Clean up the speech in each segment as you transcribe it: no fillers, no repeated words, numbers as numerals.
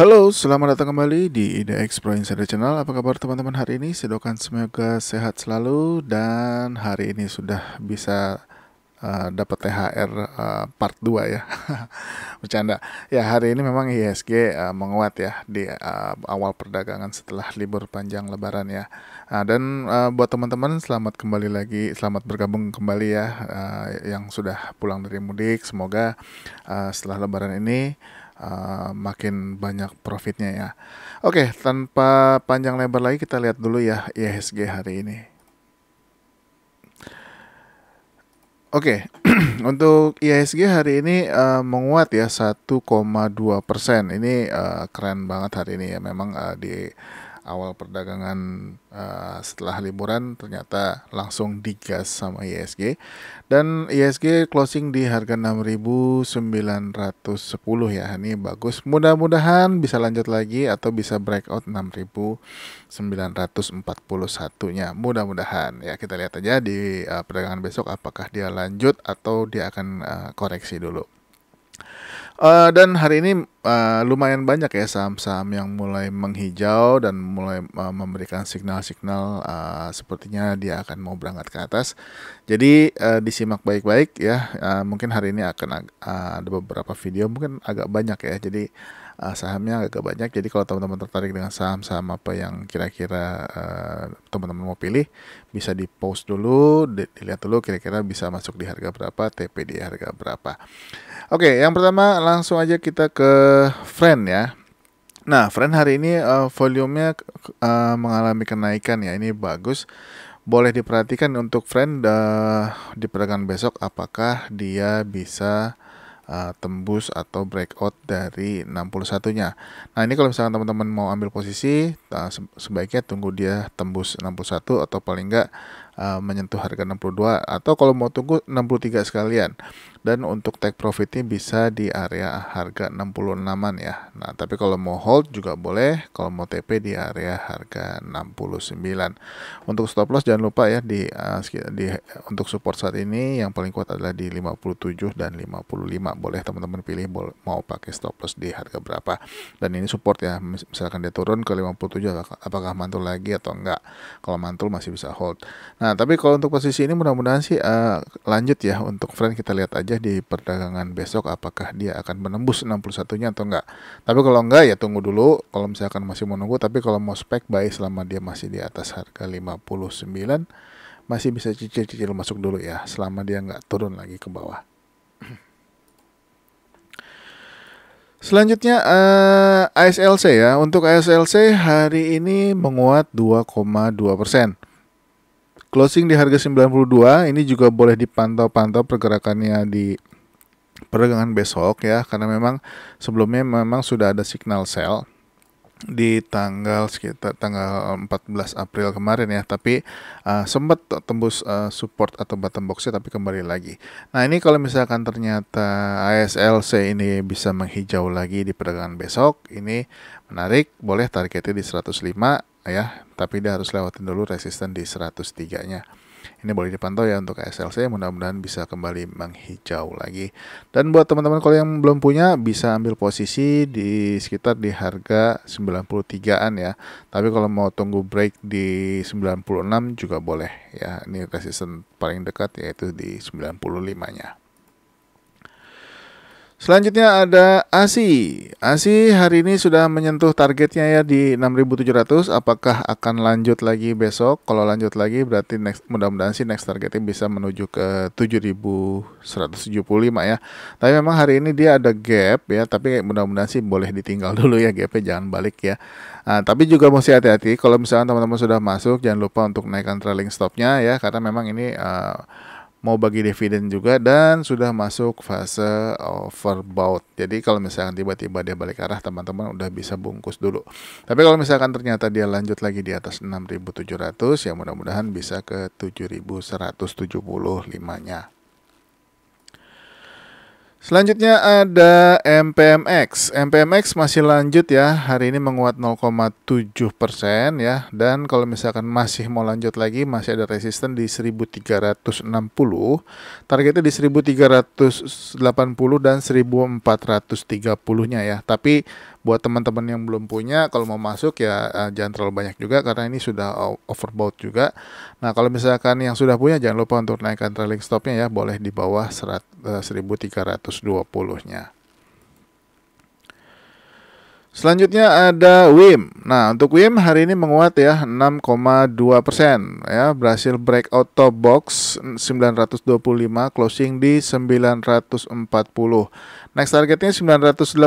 Halo, selamat datang kembali di IDX Pro Insider Channel. Apa kabar teman-teman hari ini? Saya doakan semoga sehat selalu dan hari ini sudah bisa dapat THR part 2 ya. Bercanda. Ya, hari ini memang IHSG menguat ya di awal perdagangan setelah libur panjang Lebaran ya. Dan buat teman-teman selamat kembali lagi, selamat bergabung kembali ya yang sudah pulang dari mudik. Semoga setelah Lebaran ini makin banyak profitnya ya. Oke, tanpa panjang lebar lagi kita lihat dulu ya IHSG hari ini. Oke, untuk IHSG hari ini menguat ya 1,2%. Ini keren banget hari ini ya. Memang di awal perdagangan setelah liburan ternyata langsung digas sama IHSG. Dan IHSG closing di harga 6.910 ya. Ini bagus. Mudah-mudahan bisa lanjut lagi atau bisa breakout 6.941-nya. Mudah-mudahan ya, kita lihat aja di perdagangan besok apakah dia lanjut atau dia akan koreksi dulu. Dan hari ini lumayan banyak ya saham-saham yang mulai menghijau dan mulai memberikan signal-signal sepertinya dia akan mau berangkat ke atas. Jadi disimak baik-baik ya. Mungkin hari ini akan ada beberapa video mungkin agak banyak ya. Jadi sahamnya agak banyak. Jadi kalau teman-teman tertarik dengan saham-saham apa yang kira-kira teman-teman mau pilih, bisa di post dulu, dilihat dulu kira-kira bisa masuk di harga berapa, TP di harga berapa. Oke, yang pertama langsung aja kita ke Friend ya. Nah, Friend hari ini volumenya mengalami kenaikan ya. Ini bagus. Boleh diperhatikan untuk Friend di perdagangan besok apakah dia bisa tembus atau breakout dari 61-nya. Nah, ini kalau misalkan teman-teman mau ambil posisi, sebaiknya tunggu dia tembus 61 atau paling enggak menyentuh harga 62, atau kalau mau tunggu 63 sekalian. Dan untuk take profitnya bisa di area harga 66-an ya. Nah, tapi kalau mau hold juga boleh, kalau mau TP di area harga 69. Untuk stop loss jangan lupa ya untuk support saat ini yang paling kuat adalah di 57 dan 55. Boleh teman-teman pilih mau pakai stop loss di harga berapa. Dan ini support ya, misalkan dia turun ke 57 apakah mantul lagi atau enggak. Kalau mantul masih bisa hold. Nah, tapi kalau untuk posisi ini mudah-mudahan sih lanjut ya. Untuk Friend kita lihat aja di perdagangan besok apakah dia akan menembus 61-nya atau enggak. Tapi kalau enggak ya tunggu dulu kalau misalkan masih mau nunggu. Tapi kalau mau spek buy selama dia masih di atas harga 59, masih bisa cicil-cicil masuk dulu ya selama dia enggak turun lagi ke bawah. Selanjutnya ASLC ya. Untuk ASLC hari ini menguat 2,2%. Closing di harga 92, ini juga boleh dipantau-pantau pergerakannya di perdagangan besok ya, karena memang sebelumnya memang sudah ada signal sell di sekitar tanggal 14 April kemarin ya, tapi sempat tembus support atau bottom boxnya tapi kembali lagi. Nah, ini kalau misalkan ternyata ASLC ini bisa menghijau lagi di perdagangan besok, ini menarik, boleh targetnya di 105 ya, tapi dia harus lewatin dulu resisten di 103-nya. Ini boleh dipantau ya untuk SLC, mudah-mudahan bisa kembali menghijau lagi. Dan buat teman-teman kalau yang belum punya bisa ambil posisi di sekitar di harga 93-an ya. Tapi kalau mau tunggu break di 96 juga boleh ya. Ini resisten paling dekat yaitu di 95-nya. Selanjutnya ada ASI. ASI hari ini sudah menyentuh targetnya ya di 6.700. Apakah akan lanjut lagi besok? Kalau lanjut lagi berarti mudah-mudahan sih next targetnya bisa menuju ke 7.175 ya. Tapi memang hari ini dia ada gap ya, tapi mudah-mudahan sih boleh ditinggal dulu ya gapnya, jangan balik ya. Tapi juga mesti hati-hati kalau misalkan teman-teman sudah masuk, jangan lupa untuk naikkan trailing stopnya ya, karena memang ini mau bagi dividen juga dan sudah masuk fase overbought. Jadi kalau misalkan tiba-tiba dia balik arah, teman-teman udah bisa bungkus dulu. Tapi kalau misalkan ternyata dia lanjut lagi di atas 6.700, ya mudah-mudahan bisa ke 7.175-nya. Selanjutnya ada MPMX. MPMX masih lanjut ya, hari ini menguat 0,7% ya. Dan kalau misalkan masih mau lanjut lagi, masih ada resisten di 1360, targetnya di 1380 dan 1430-nya ya. Tapi Buat teman-teman yang belum punya, kalau mau masuk ya jangan terlalu banyak juga karena ini sudah overbought juga. Nah, kalau misalkan yang sudah punya jangan lupa untuk naikkan trailing stopnya ya, boleh di bawah 1320-nya. Selanjutnya ada WIM. Nah, untuk WIM hari ini menguat ya 6,2% ya, berhasil breakout top box 925, closing di 940. Next targetnya 985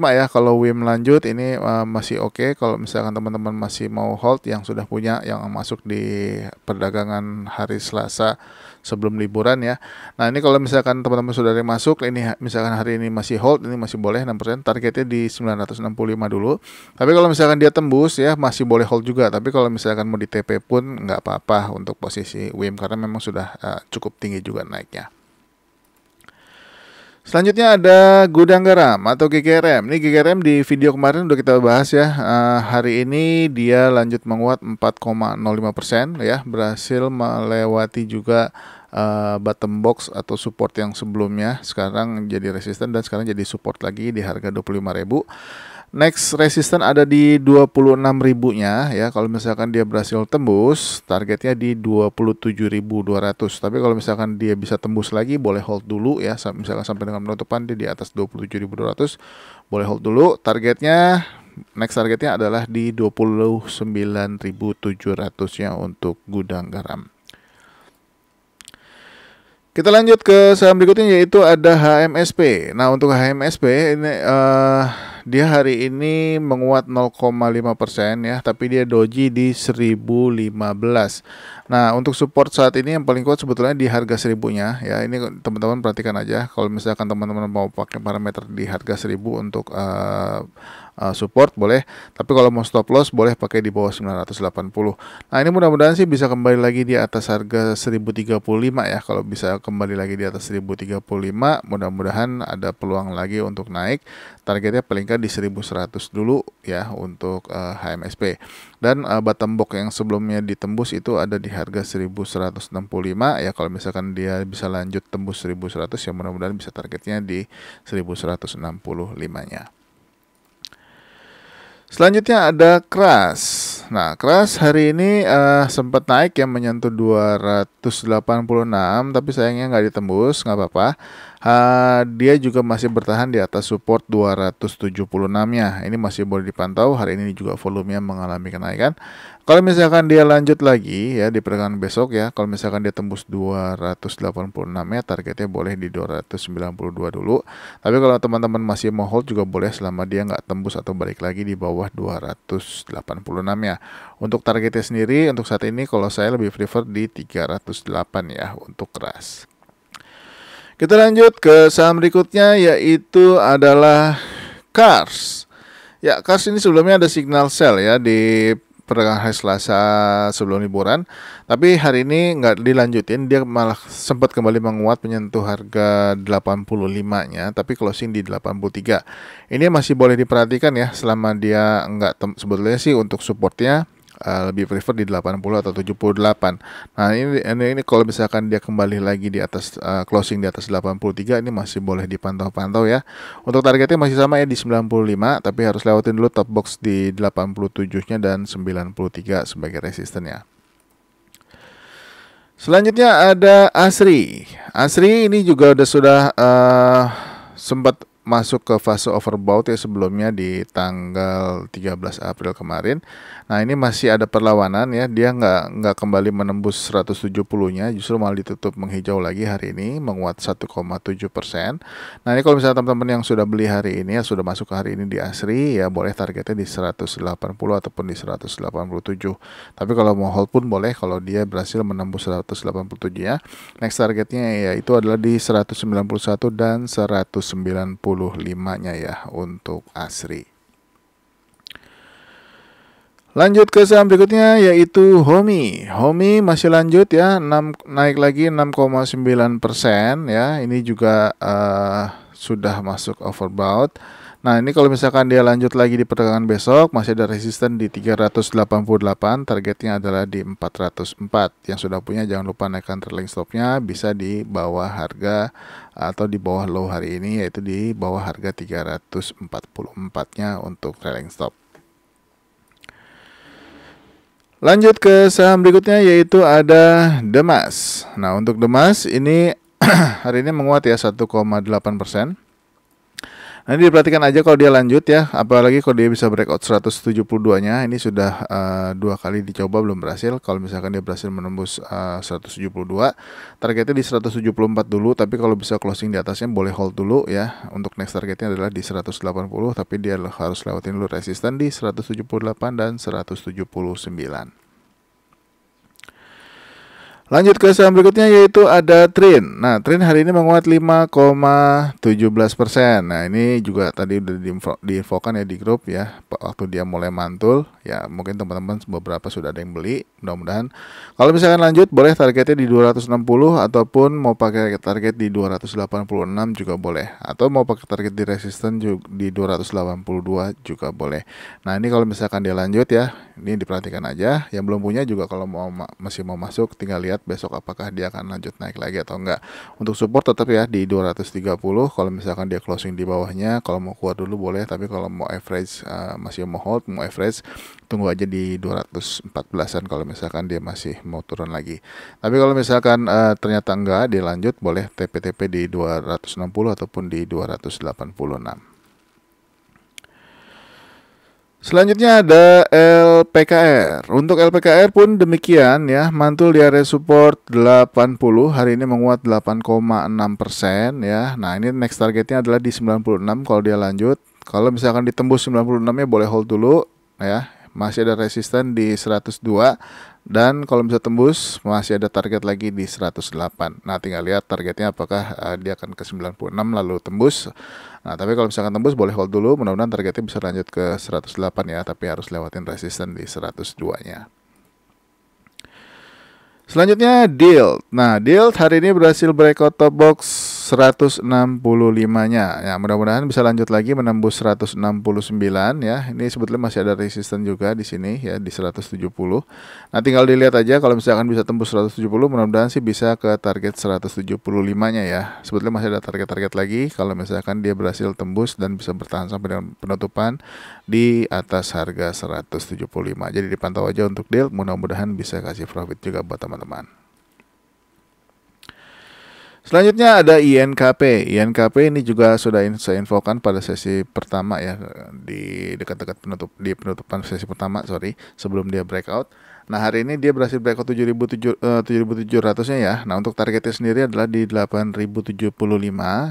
ya. Kalau WIM lanjut ini masih oke. Kalau misalkan teman-teman masih mau hold yang sudah punya yang masuk di perdagangan hari Selasa sebelum liburan ya. Nah, ini kalau misalkan teman-teman sudah masuk, ini misalkan hari ini masih hold, ini masih boleh 6%, targetnya di 965 dulu. Tapi kalau misalkan dia tembus ya masih boleh hold juga. Tapi kalau misalkan mau di TP pun nggak apa-apa untuk posisi WIM karena memang sudah cukup tinggi juga naiknya. Selanjutnya ada Gudang Garam atau GGRM. Ini GGRM di video kemarin udah kita bahas ya. Hari ini dia lanjut menguat 4,05% ya, berhasil melewati juga bottom box atau support yang sebelumnya, sekarang jadi resisten dan sekarang jadi support lagi di harga 25.000. Next resisten ada di 26.000-nya ya. Kalau misalkan dia berhasil tembus, targetnya di 27.200. Tapi kalau misalkan dia bisa tembus lagi, boleh hold dulu ya. Misalkan sampai dengan penutupan dia di atas 27.200, boleh hold dulu. Next targetnya adalah di 29.700-nya untuk Gudang Garam. Kita lanjut ke saham berikutnya yaitu ada HMSP. Nah, untuk HMSP ini dia hari ini menguat 0,5% ya, tapi dia doji di 1015. Nah, untuk support saat ini yang paling kuat sebetulnya di harga 1000-nya ya. Ini teman-teman perhatikan aja kalau misalkan teman-teman mau pakai parameter di harga 1000 untuk support boleh, tapi kalau mau stop loss boleh pakai di bawah 980. Nah, ini mudah-mudahan sih bisa kembali lagi di atas harga 1035 ya. Kalau bisa kembali lagi di atas 1035, mudah-mudahan ada peluang lagi untuk naik. Targetnya paling nggak di 1100 dulu ya untuk HMSP. Dan bottom box yang sebelumnya ditembus itu ada di harga 1165 ya. Kalau misalkan dia bisa lanjut tembus 1100 ya, mudah-mudahan bisa targetnya di 1165-nya. Selanjutnya ada Kras. Nah, Kras hari ini sempat naik yang menyentuh 286, tapi sayangnya nggak ditembus, nggak apa-apa. Dia juga masih bertahan di atas support 276-nya. Ini masih boleh dipantau. Hari ini juga volumenya mengalami kenaikan. Kalau misalkan dia lanjut lagi ya di perdagangan besok ya, kalau misalkan dia tembus 286-nya, targetnya boleh di 292 dulu. Tapi kalau teman-teman masih mau hold juga boleh selama dia nggak tembus atau balik lagi di bawah 286-nya. Untuk targetnya sendiri untuk saat ini kalau saya lebih prefer di 308 ya untuk Kras. Kita lanjut ke saham berikutnya yaitu adalah Kars. Ya, Kars ini sebelumnya ada signal sell ya di perdagangan hari Selasa sebelum liburan, tapi hari ini nggak dilanjutin, dia malah sempat kembali menguat menyentuh harga 85-nya, tapi closing di 83. Ini masih boleh diperhatikan ya, selama dia nggak sebetulnya sih untuk supportnya lebih prefer di 80 atau 78. Nah, ini kalau misalkan dia kembali lagi di atas closing di atas 83, ini masih boleh dipantau-pantau ya. Untuk targetnya masih sama ya di 95, tapi harus lewatin dulu top box di 87-nya dan 93 sebagai resistennya. Selanjutnya ada Asri. Asri ini juga sudah sempat masuk ke fase overbought ya sebelumnya di tanggal 13 April kemarin. Nah, ini masih ada perlawanan ya, dia nggak kembali menembus 170-nya, justru malah ditutup menghijau lagi hari ini, menguat 1,7%. Nah, ini kalau misalnya teman-teman yang sudah beli hari ini ya, sudah masuk ke hari ini di Asri ya, boleh targetnya di 180 ataupun di 187. Tapi kalau mau hold pun boleh kalau dia berhasil menembus 187-nya. Next targetnya yaitu adalah di 191 dan 195-nya ya untuk Asri. Lanjut ke saham berikutnya yaitu Homi. Homi masih lanjut ya, naik lagi 6,9% ya. Ini juga sudah masuk overbought. Nah, ini kalau misalkan dia lanjut lagi di perdagangan besok, masih ada resisten di 388, targetnya adalah di 404. Yang sudah punya jangan lupa naikkan trailing stopnya, bisa di bawah harga atau di bawah low hari ini, yaitu di bawah harga 344-nya untuk trailing stop. Lanjut ke saham berikutnya yaitu ada Demas. Nah, untuk Demas ini hari ini menguat ya 1,8%. Nah, ini diperhatikan aja kalau dia lanjut ya, apalagi kalau dia bisa breakout 172-nya. Ini sudah 2 kali dicoba belum berhasil. Kalau misalkan dia berhasil menembus 172, targetnya di 174 dulu, tapi kalau bisa closing di atasnya boleh hold dulu ya. Untuk next targetnya adalah di 180, tapi dia harus lewatin dulu resisten di 178 dan 179. Lanjut ke saham berikutnya yaitu ada Trin. Nah, Trin hari ini menguat 5,17%. Nah, ini juga tadi udah diinfokan ya di grup ya, waktu dia mulai mantul. Ya, mungkin teman-teman beberapa sudah ada yang beli. Mudah-mudahan kalau misalkan lanjut boleh targetnya di 260 ataupun mau pakai target di 286 juga boleh. Atau mau pakai target di resisten juga di 282 juga boleh. Nah, ini kalau misalkan dia lanjut ya, ini diperhatikan aja. Yang belum punya juga kalau masih mau masuk tinggal lihat besok apakah dia akan lanjut naik lagi atau enggak. Untuk support tetap ya di 230. Kalau misalkan dia closing di bawahnya, kalau mau keluar dulu boleh, tapi kalau mau average masih mau hold, mau average tunggu aja di 214-an kalau misalkan dia masih mau turun lagi. Tapi kalau misalkan ternyata enggak, dia lanjut boleh TP-TP di 260 ataupun di 286. Selanjutnya ada LPKR. Untuk LPKR pun demikian ya, mantul di area support 80, hari ini menguat 8,6% ya. Nah, ini next targetnya adalah di 96 kalau dia lanjut. Kalau misalkan ditembus 96-nya boleh hold dulu ya. Masih ada resisten di 102 dan kalau bisa tembus masih ada target lagi di 108. Nah, tinggal lihat targetnya apakah dia akan ke 96 lalu tembus. Nah, tapi kalau misalkan tembus boleh hold dulu, mudah-mudahan targetnya bisa lanjut ke 108 ya, tapi harus lewatin resisten di 102-nya. Selanjutnya Dild. Nah, Dild hari ini berhasil breakout top box 165-nya. Ya, mudah-mudahan bisa lanjut lagi menembus 169 ya. Ini sebetulnya masih ada resisten juga di sini ya di 170. Nah, tinggal dilihat aja kalau misalkan bisa tembus 170, mudah-mudahan sih bisa ke target 175-nya ya. Sebetulnya masih ada target-target lagi kalau misalkan dia berhasil tembus dan bisa bertahan sampai dengan penutupan di atas harga 175. Jadi dipantau aja untuk Dild, mudah-mudahan bisa kasih profit juga buat teman-teman. Selanjutnya ada INKP. INKP ini juga sudah saya infokan pada sesi pertama ya, di dekat-dekat penutupan sesi pertama, sebelum dia breakout. Nah, hari ini dia berhasil breakout 7.700-nya ya. Nah, untuk targetnya sendiri adalah di 8.075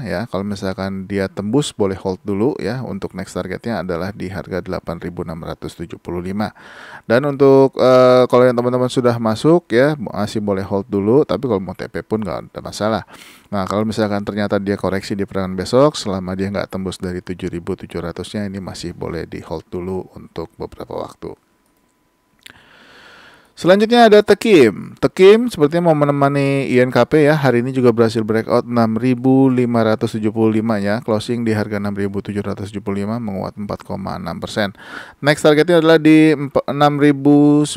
ya. Kalau misalkan dia tembus boleh hold dulu ya. Untuk next targetnya adalah di harga 8.675. Dan untuk kalau yang teman-teman sudah masuk ya masih boleh hold dulu, tapi kalau mau TP pun nggak ada masalah. Nah, kalau misalkan ternyata dia koreksi di perdagangan besok, selama dia nggak tembus dari 7.700-nya, ini masih boleh di hold dulu untuk beberapa waktu. Selanjutnya ada Tekim. Tekim sepertinya mau menemani INKP ya. Hari ini juga berhasil breakout 6.575 ya. Closing di harga 6.775, menguat 4,6%. Next targetnya adalah di 6.925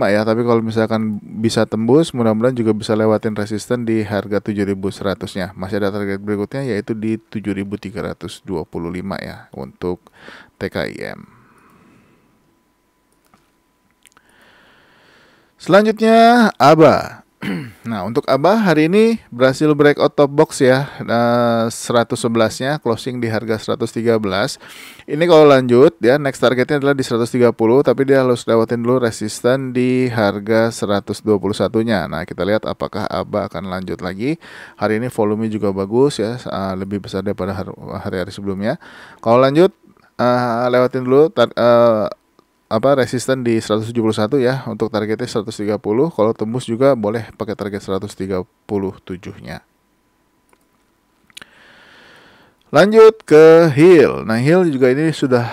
ya. Tapi kalau misalkan bisa tembus, mudah-mudahan juga bisa lewatin resisten di harga 7.100-nya. Masih ada target berikutnya yaitu di 7.325 ya untuk TKIM. Selanjutnya ABA. Nah, untuk ABA hari ini berhasil breakout top box ya, 111-nya closing di harga 113. Ini kalau lanjut ya, next targetnya adalah di 130, tapi dia harus lewatin dulu resisten di harga 121-nya. Nah, kita lihat apakah ABA akan lanjut lagi. Hari ini volume juga bagus ya, lebih besar daripada hari-hari sebelumnya. Kalau lanjut lewatin dulu resisten di 171 ya, untuk targetnya 130. Kalau tembus juga boleh pakai target 137-nya. Lanjut ke Hill. Nah, Hill juga ini sudah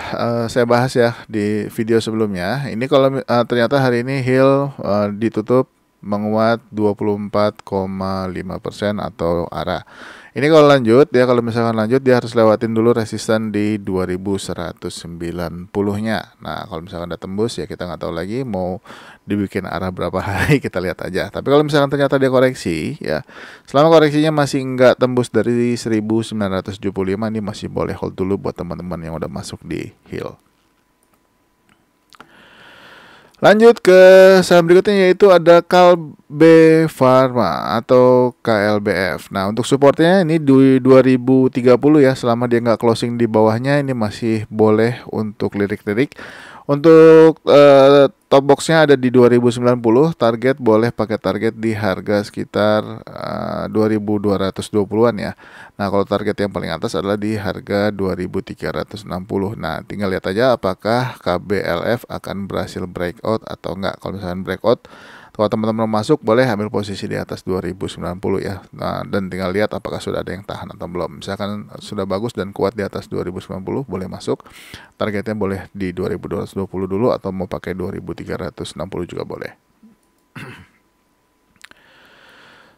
saya bahas ya di video sebelumnya. Ini kalau ternyata hari ini Hill ditutup menguat 24,5% atau arah. Ini kalau lanjut ya, kalau misalkan lanjut dia harus lewatin dulu resisten di 2190-nya. Nah, kalau misalkan udah tembus ya kita nggak tahu lagi mau dibikin arah berapa hari, kita lihat aja. Tapi kalau misalkan ternyata dia koreksi ya, selama koreksinya masih nggak tembus dari 1975, ini masih boleh hold dulu buat teman-teman yang udah masuk di hill. Lanjut ke saham berikutnya yaitu ada Kalbe Pharma atau KLBF. Nah, untuk supportnya ini di 2030 ya, selama dia nggak closing di bawahnya ini masih boleh untuk lirik-lirik. Untuk top boxnya ada di 2090, target boleh pakai target di harga sekitar 2220-an ya. Nah, kalau target yang paling atas adalah di harga 2360. Nah, tinggal lihat aja apakah KBLF akan berhasil breakout atau enggak. Kalau misalkan breakout, kalau teman-teman masuk boleh ambil posisi di atas 2090 ya. Nah, dan tinggal lihat apakah sudah ada yang tahan atau belum. Misalkan sudah bagus dan kuat di atas 2090 boleh masuk. Targetnya boleh di 2220 dulu atau mau pakai 2360 juga boleh.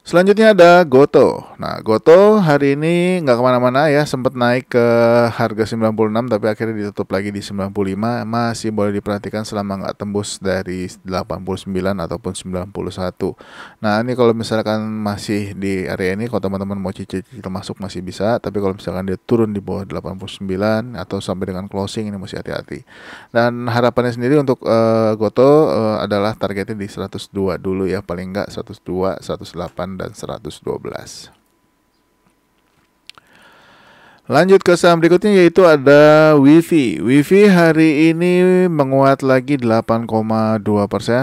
Selanjutnya ada Goto. Nah, Goto hari ini nggak kemana-mana ya, sempat naik ke harga 96 tapi akhirnya ditutup lagi di 95. Masih boleh diperhatikan selama nggak tembus dari 89 ataupun 91. Nah, ini kalau misalkan masih di area ini, kalau teman-teman mau cicil masuk masih bisa. Tapi kalau misalkan dia turun di bawah 89 atau sampai dengan closing, ini mesti hati-hati. Dan harapannya sendiri untuk Goto adalah targetnya di 102 dulu ya, paling nggak 102, 108 dan 112. Lanjut ke saham berikutnya yaitu ada Wifi. Wifi hari ini menguat lagi 8,2%,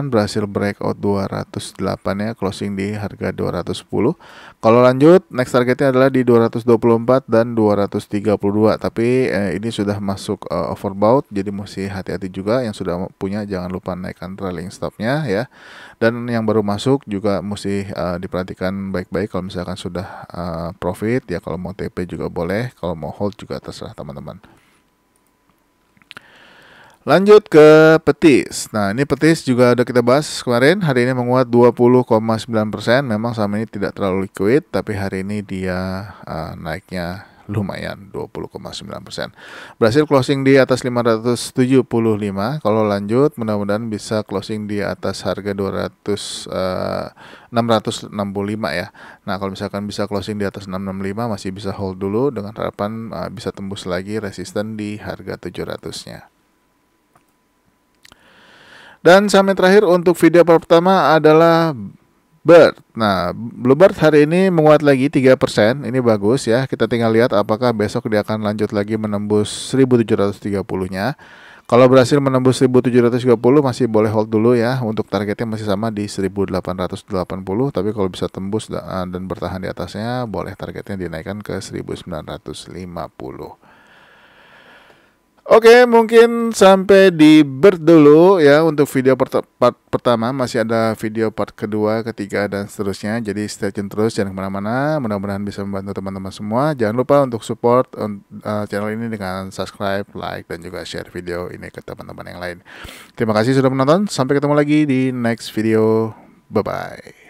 berhasil breakout 208 ya, closing di harga 210. Kalau lanjut, next targetnya adalah di 224 dan 232. Tapi ini sudah masuk overbought, jadi mesti hati-hati juga. Yang sudah punya jangan lupa naikkan trailing stopnya ya. Dan yang baru masuk juga mesti diperhatikan baik-baik. Kalau misalkan sudah profit ya, kalau mau TP juga boleh. Kalau mau hold juga terserah teman-teman. Lanjut ke Petis. Nah, ini Petis juga udah kita bahas kemarin. Hari ini menguat 20,9%. Memang saham ini tidak terlalu liquid, tapi hari ini dia naiknya lumayan 20,9%. Berhasil closing di atas 575. Kalau lanjut mudah-mudahan bisa closing di atas harga 665 ya. Nah, kalau misalkan bisa closing di atas 665 masih bisa hold dulu dengan harapan bisa tembus lagi resisten di harga 700-nya. Dan saham yang terakhir untuk video pertama adalah Bird. Nah, Bluebird hari ini menguat lagi 3%. Ini bagus ya. Kita tinggal lihat apakah besok dia akan lanjut lagi menembus 1730-nya. Kalau berhasil menembus 1730 masih boleh hold dulu ya. Untuk targetnya masih sama di 1880. Tapi kalau bisa tembus dan bertahan di atasnya, boleh targetnya dinaikkan ke 1950. Oke, mungkin sampai di Bird dulu ya untuk video part pertama. Masih ada video part kedua, ketiga, dan seterusnya. Jadi stay tune terus, jangan kemana-mana. Mudah-mudahan bisa membantu teman-teman semua. Jangan lupa untuk support channel ini dengan subscribe, like, dan juga share video ini ke teman-teman yang lain. Terima kasih sudah menonton. Sampai ketemu lagi di next video. Bye-bye.